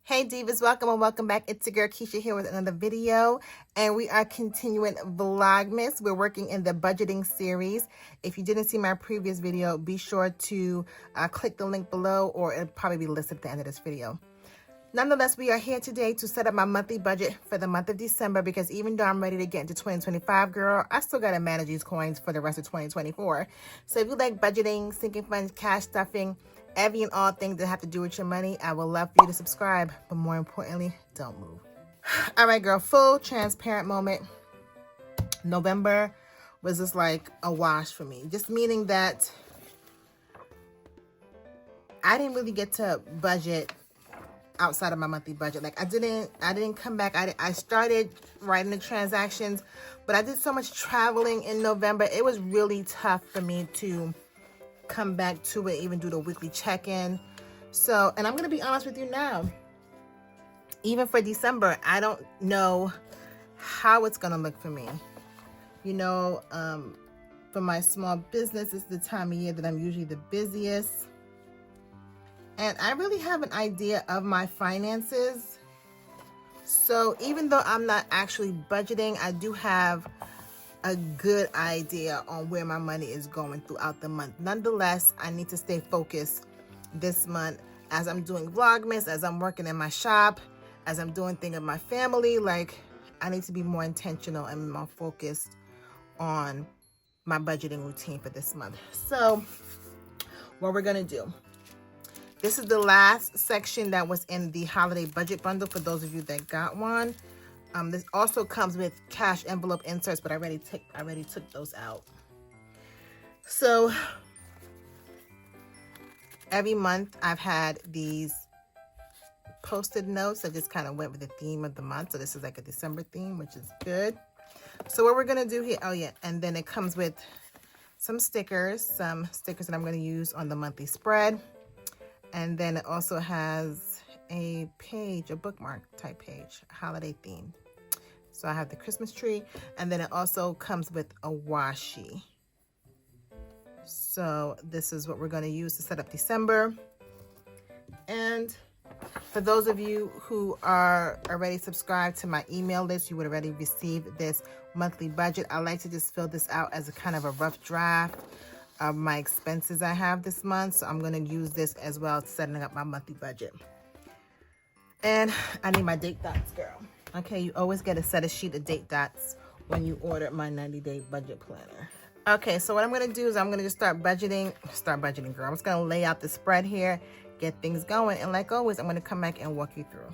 Hey Divas, welcome and welcome back. It's your girl Keisha here with another video, and we are continuing Vlogmas. We're working in the budgeting series. If you didn't see my previous video, be sure to click the link below, or it'll probably be listed at the end of this video. Nonetheless, we are here today to set up my monthly budget for the month of December, because even though I'm ready to get into 2025, girl, I still got to manage these coins for the rest of 2024. So if you like budgeting, sinking funds, cash stuffing, every and all things that have to do with your money, I would love for you to subscribe, but more importantly, don't move. All right, girl, full transparent moment. November was just like a wash for me, just meaning that I didn't really get to budget outside of my monthly budget. Like I didn't come back. I started writing the transactions, but I did so much traveling in November. It was really tough for me to come back to it, even do the weekly check-in. So, and I'm gonna be honest with you now, even for December, I don't know how it's gonna look for me. You know, for my small business, it's the time of year that I'm usually the busiest. And I really have an idea of my finances. So even though I'm not actually budgeting, I do have a good idea on where my money is going throughout the month. Nonetheless, I need to stay focused this month as I'm doing Vlogmas, as I'm working in my shop, as I'm doing things with my family. Like, I need to be more intentional and more focused on my budgeting routine for this month. So what we're gonna do, this is the last section that was in the holiday budget bundle for those of you that got one. This also comes with cash envelope inserts, but I already took those out. So every month I've had these posted notes. I just kind of went with the theme of the month. So this is like a December theme, which is good. So what we're gonna do here, oh yeah, and then it comes with some stickers that I'm gonna use on the monthly spread. And then it also has a page, a bookmark type page, holiday themed. So I have the Christmas tree, and then it also comes with a washi. So this is what we're going to use to set up December. And for those of you who are already subscribed to my email list, you would already receive this monthly budget. I like to just fill this out as a kind of a rough draft of my expenses I have this month. So I'm going to use this as well, setting up my monthly budget. And I need my date dots, girl. Okay, you always get a set of sheet of date dots when you order my 90-day budget planner. Okay, so what I'm gonna do is I'm gonna just start budgeting, girl. I'm just gonna lay out the spread here, get things going, and like always, I'm gonna come back and walk you through.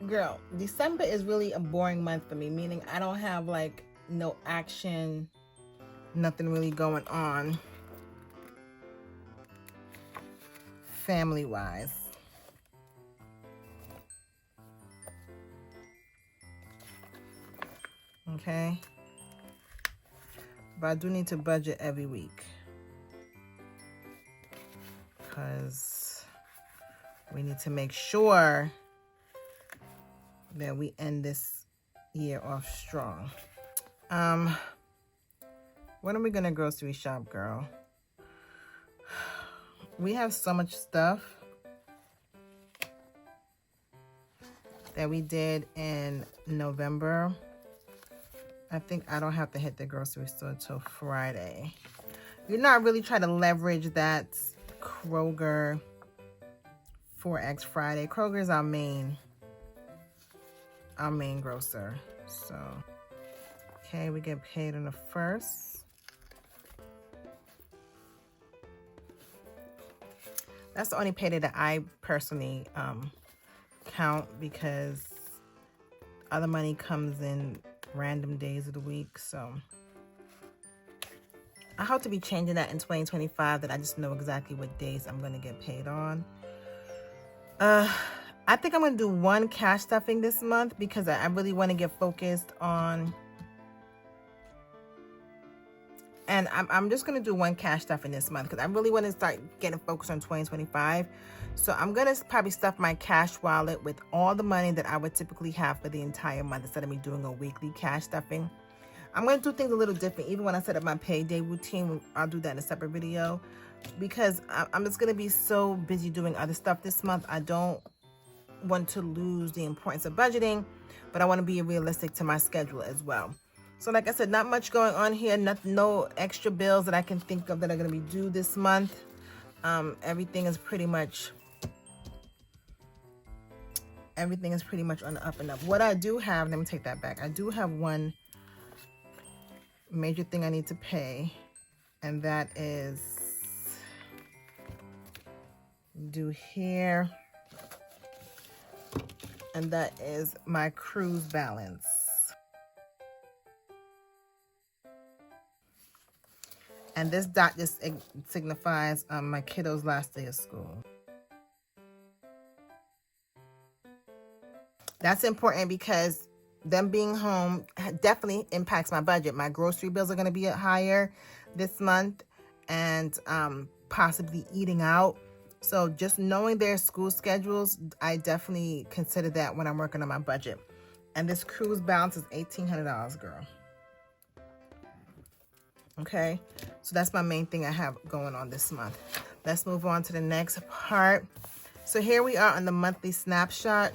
Girl, December is really a boring month for me, meaning I don't have like no action, nothing really going on family wise. Okay, but I do need to budget every week because we need to make sure that we end this year off strong. When are we gonna grocery shop, girl? We have so much stuff that we did in November. I think I don't have to hit the grocery store until Friday. You're not really trying to leverage that Kroger 4X Friday. Kroger's our main grocer. So okay, we get paid on the 1st. That's the only payday that I personally count, because other money comes in random days of the week. So I hope to be changing that in 2025, that I just know exactly what days I'm going to get paid on. I think I'm going to do one cash stuffing this month because I really want to get focused on, and I'm just going to do one cash stuffing this month because I really want to start getting focused on 2025. So I'm going to probably stuff my cash wallet with all the money that I would typically have for the entire month instead of me doing a weekly cash stuffing. I'm going to do things a little different. Even when I set up my payday routine, I'll do that in a separate video because I'm just going to be so busy doing other stuff this month. I don't want to lose the importance of budgeting, but I want to be realistic to my schedule as well. So like I said, not much going on here, no extra bills that I can think of that are going to be due this month. Everything is pretty much on the up and up. What I do have, let me take that back. I do have one major thing I need to pay, and that is due here. And that is my cruise balance. And this dot just signifies my kiddo's last day of school. That's important because them being home definitely impacts my budget. My grocery bills are going to be higher this month, and possibly eating out. So just knowing their school schedules, I definitely consider that when I'm working on my budget. And this cruise balance is $1,800, girl. Okay, so that's my main thing I have going on this month. Let's move on to the next part. So here we are on the monthly snapshot.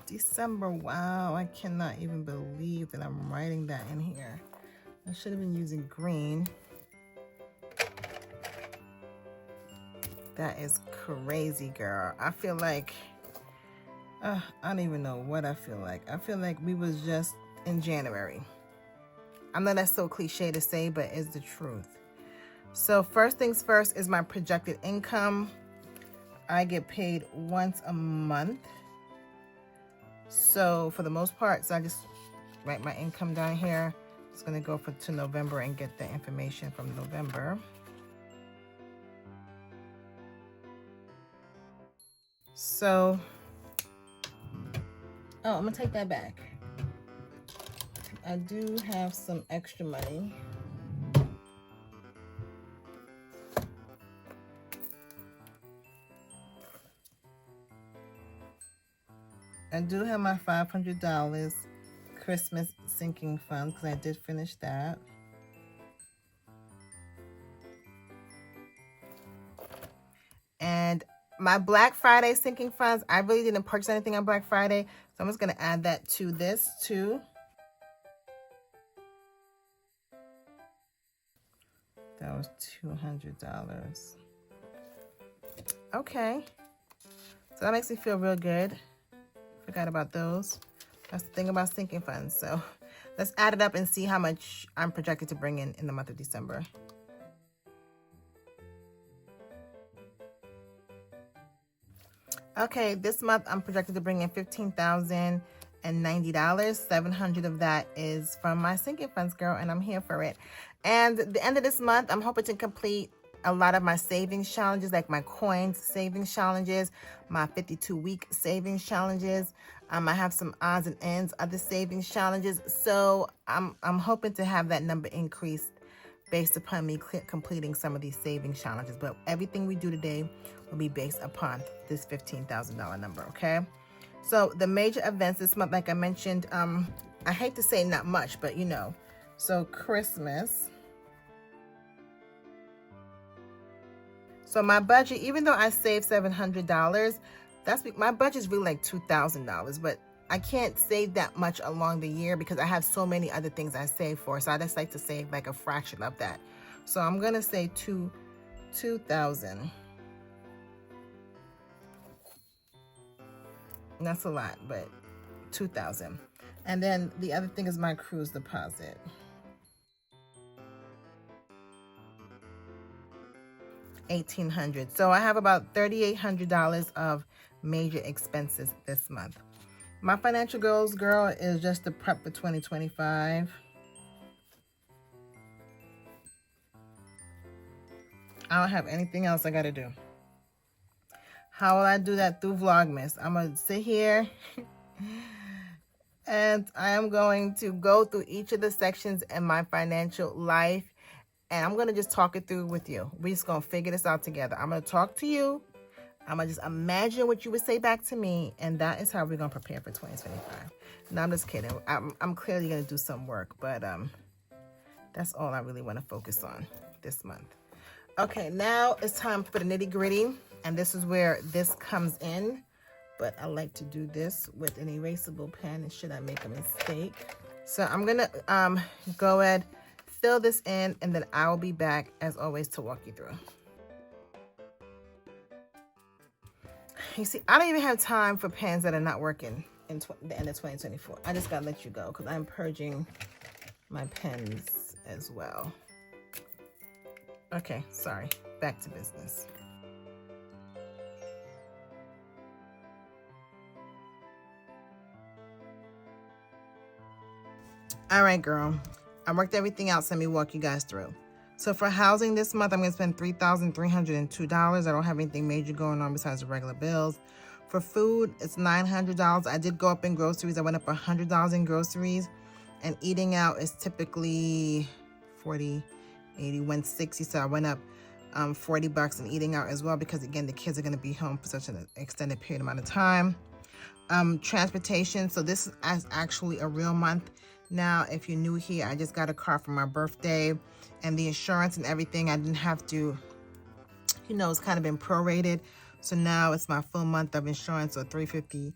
December, wow, I cannot even believe that I'm writing that in here. I should have been using green. That is crazy, girl. I feel like, I don't even know what I feel like. I feel like we was just in January. I know that's so cliche to say, but it's the truth. So first things first is my projected income. I get paid once a month. So for the most part, so I just write my income down here. It's going to go to November and get the information from November. So, oh, I'm going to take that back. I do have some extra money. I do have my $500 Christmas sinking fund because I did finish that. And my Black Friday sinking funds, I really didn't purchase anything on Black Friday, so I'm just going to add that to this too. That was $200. Okay. So that makes me feel real good. Forgot about those. That's the thing about sinking funds. So let's add it up and see how much I'm projected to bring in the month of December. Okay, this month I'm projected to bring in $15,090. $700 of that is from my sinking funds, girl, and I'm here for it. And at the end of this month, I'm hoping to complete a lot of my savings challenges, like my coins savings challenges, my 52-week savings challenges. I have some odds and ends of the savings challenges. So I'm hoping to have that number increased based upon me completing some of these savings challenges. But everything we do today will be based upon this $15,000 number, okay? So the major events this month, like I mentioned, I hate to say not much, but you know, so Christmas. So my budget, even though I saved $700, my budget is really like $2,000, but I can't save that much along the year because I have so many other things I save for. So I just like to save like a fraction of that. So I'm gonna say $2,000. That's a lot, but $2,000. And then the other thing is my cruise deposit. $1,800. So I have about $3,800 of major expenses this month. My financial goals, girl, is just to prep for 2025. I don't have anything else I got to do. How will I do that? Through Vlogmas. I'm going to sit here and I am going to go through each of the sections in my financial life, and I'm going to just talk it through with you. We're just going to figure this out together. I'm going to talk to you. I'm going to just imagine what you would say back to me, and that is how we're going to prepare for 2025. No, I'm just kidding. I'm clearly going to do some work, but that's all I really want to focus on this month. Okay, now it's time for the nitty-gritty, and this is where this comes in. But I like to do this with an erasable pen should I make a mistake. So I'm gonna go ahead, fill this in, and then I'll be back as always to walk you through. You see, I don't even have time for pens that are not working in the end of 2024. I just gotta let you go because I'm purging my pens as well. Okay, sorry, back to business. All right, girl. I worked everything out, so let me walk you guys through. So for housing this month, I'm going to spend $3,302. I don't have anything major going on besides the regular bills. For food, it's $900. I did go up in groceries. I went up $100 in groceries. And eating out is typically $40, $80, $160. So I went up $40 in eating out as well because, again, the kids are going to be home for such an extended period amount of time. Transportation. So this is actually a real month. Now, if you're new here, I just got a car for my birthday, and the insurance and everything, I didn't have to, you know, it's kind of been prorated. So now it's my full month of insurance, so $358.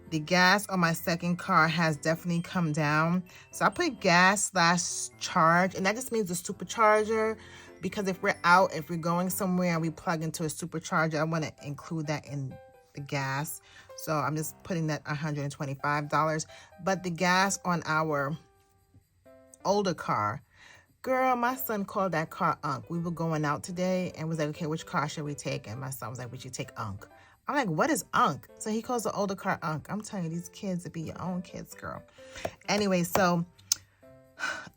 The gas on my second car has definitely come down. So I put gas/charge, and that just means the supercharger, because if we're out, if we're going somewhere and we plug into a supercharger, I want to include that in the gas. So I'm just putting that $125. But the gas on our older car, girl, my son called that car Unc. We were going out today and was like, okay, which car should we take? And my son was like, we should take Unc. I'm like, what is Unc? So he calls the older car Unc. I'm telling you, these kids to be your own kids, girl. Anyway, so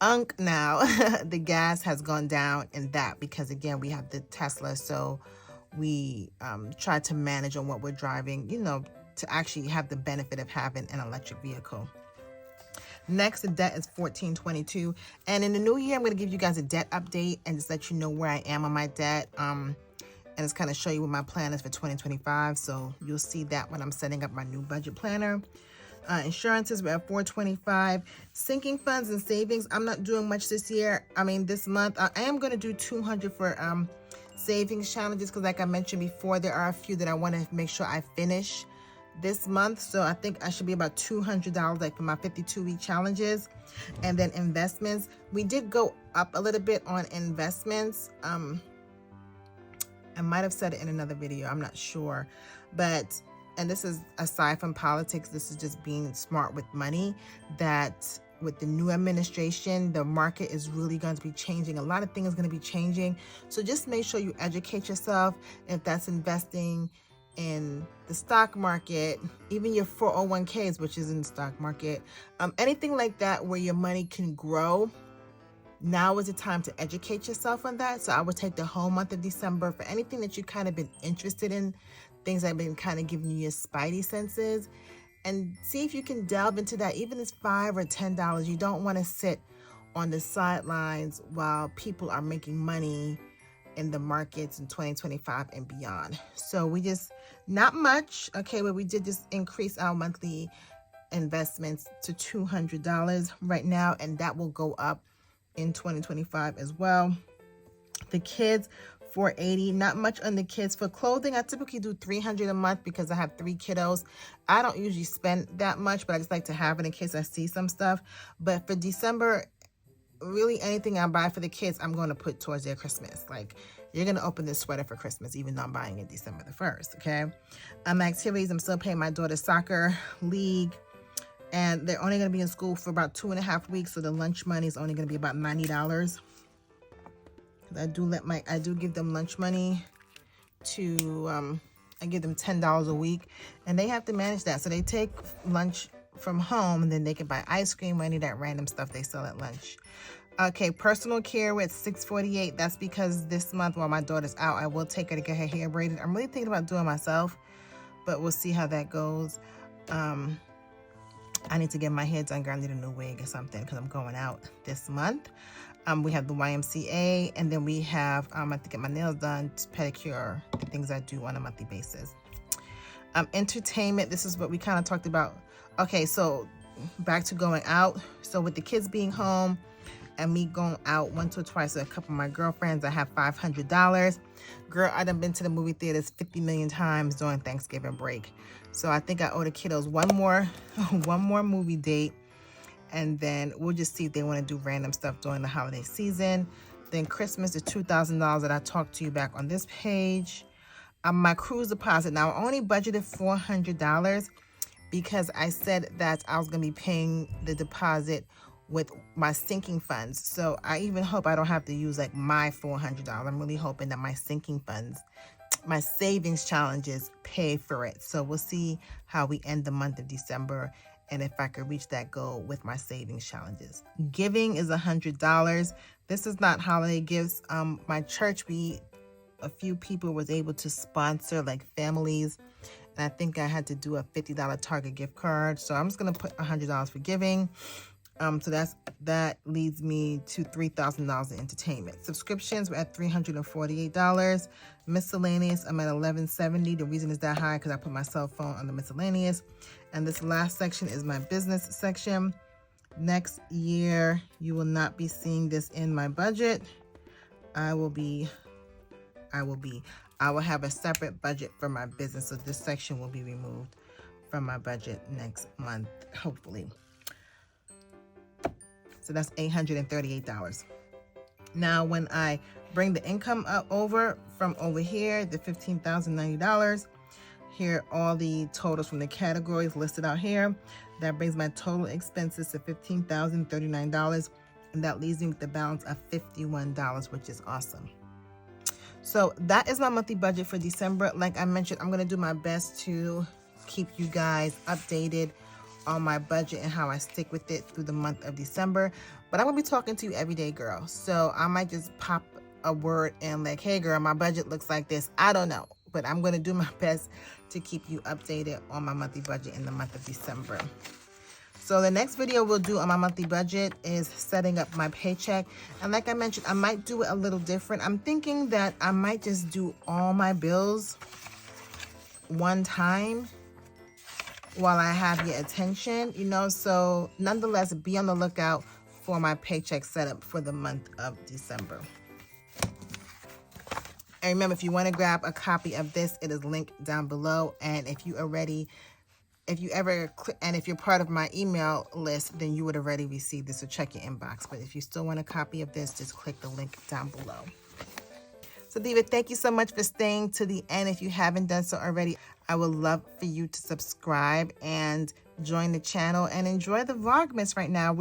Unc now, the gas has gone down in that because, again, we have the Tesla. So we try to manage on what we're driving, you know, to actually have the benefit of having an electric vehicle. Next, the debt is $1,422. And in the new year, I'm going to give you guys a debt update and just let you know where I am on my debt. And just kind of show you what my plan is for 2025. So you'll see that when I'm setting up my new budget planner. Insurances, we're at $425. Sinking funds and savings, I'm not doing much this year. I mean, this month, I am going to do $200 for savings challenges because, like I mentioned before, there are a few that I want to make sure I finish this month. So I think I should be about $200 like for my 52-week challenges. And then investments, we did go up a little bit on investments. I might have said it in another video, I'm not sure, but, and this is aside from politics, this is just being smart with money, that with the new administration, the market is really going to be changing. A lot of things are going to be changing. So just make sure you educate yourself. If that's investing in the stock market, even your 401ks, which is in the stock market, anything like that where your money can grow, now is the time to educate yourself on that. So I would take the whole month of December for anything that you kind of been interested in, things that have been kind of giving you your spidey senses, and see if you can delve into that, even if it's $5 or $10. You don't want to sit on the sidelines while people are making money in the markets in 2025 and beyond. So we just, not much, okay, but we did just increase our monthly investments to $200 right now, and that will go up in 2025 as well. The kids, $480. Not much on the kids. For clothing, I typically do $300 a month because I have 3 kiddos. I don't usually spend that much, but I just like to have it in case I see some stuff. But for December, really anything I buy for the kids, I'm going to put towards their Christmas. Like, you're going to open this sweater for Christmas, even though I'm buying it December the 1st, okay? Activities, I'm still paying my daughter's soccer league, and they're only going to be in school for about 2.5 weeks, so the lunch money is only going to be about $90. I do give them lunch money to, I give them $10 a week, and they have to manage that. So they take lunch from home, and then they can buy ice cream or any of that random stuff they sell at lunch. Okay, personal care with $648. That's because this month while my daughter's out, I will take her to get her hair braided. I'm really thinking about doing it myself, but we'll see how that goes. I need to get my hair done, girl. I need a new wig or something because I'm going out this month. We have the YMCA, and then we have, I have to get my nails done, pedicure, the things I do on a monthly basis. Entertainment, this is what we kind of talked about. Okay, so back to going out. So with the kids being home and me going out once or twice with a couple of my girlfriends, I have $500. Girl, I done been to the movie theaters 50 million times during Thanksgiving break. So I think I owe the kiddos one more movie date, and then we'll just see if they want to do random stuff during the holiday season. Then Christmas, the $2,000 that I talked to you back on this page. My cruise deposit, now I only budgeted $400 because I said that I was going to be paying the deposit with my sinking funds. So I even hope I don't have to use like my $400. I'm really hoping that my sinking funds, my savings challenges pay for it. So we'll see how we end the month of December and if I could reach that goal with my savings challenges. Giving is $100. This is not holiday gifts. My church, a few people was able to sponsor like families, and I think I had to do a $50 Target gift card. So I'm just gonna put $100 for giving. So that leads me to $3,000 in entertainment. Subscriptions were at $348. Miscellaneous, I'm at $1,170. The reason is that high because I put my cell phone on the miscellaneous. And this last section is my business section. Next year, you will not be seeing this in my budget. I will have a separate budget for my business. So this section will be removed from my budget next month, hopefully. So that's $838. Now, when I bring the income up over from over here, the $15,090, here are all the totals from the categories listed out here. That brings my total expenses to $15,039, and that leaves me with the balance of $51, which is awesome. So that is my monthly budget for December. Like I mentioned, I'm going to do my best to keep you guys updated on my budget and how I stick with it through the month of December. But I'm going to be talking to you every day, girl. So I might just pop a word and like, hey, girl, my budget looks like this. I don't know. But I'm going to do my best to keep you updated on my monthly budget in the month of December. So the next video we'll do on my monthly budget is setting up my paycheck. And like I mentioned, I might do it a little different. I'm thinking that I might just do all my bills one time while I have your attention, you know. So nonetheless, be on the lookout for my paycheck setup for the month of December. And remember, if you want to grab a copy of this, it is linked down below. And if you're part of my email list, then you would already receive this, so check your inbox. But if you still want a copy of this, just click the link down below. So Diva, thank you so much for staying to the end. If you haven't done so already, I would love for you to subscribe and join the channel and enjoy the Vlogmas right now.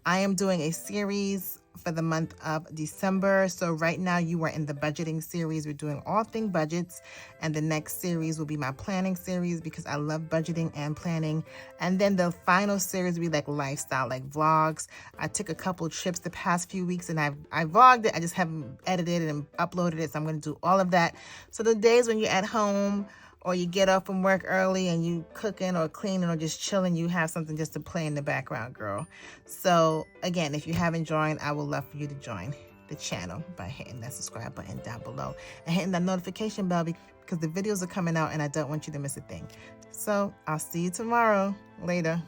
I am doing a series for the month of December. So right now you are in the budgeting series. We're doing all things budgets, and the next series will be my planning series because I love budgeting and planning. And then the final series will be like lifestyle, like vlogs. I took a couple trips the past few weeks and I vlogged it. I just haven't edited and uploaded it. So I'm going to do all of that. So the days when you're at home or you get up from work early and you cooking or cleaning or just chilling, you have something just to play in the background, girl. So again, if you haven't joined, I would love for you to join the channel by hitting that subscribe button down below and hitting that notification bell because the videos are coming out and I don't want you to miss a thing. So I'll see you tomorrow. Later.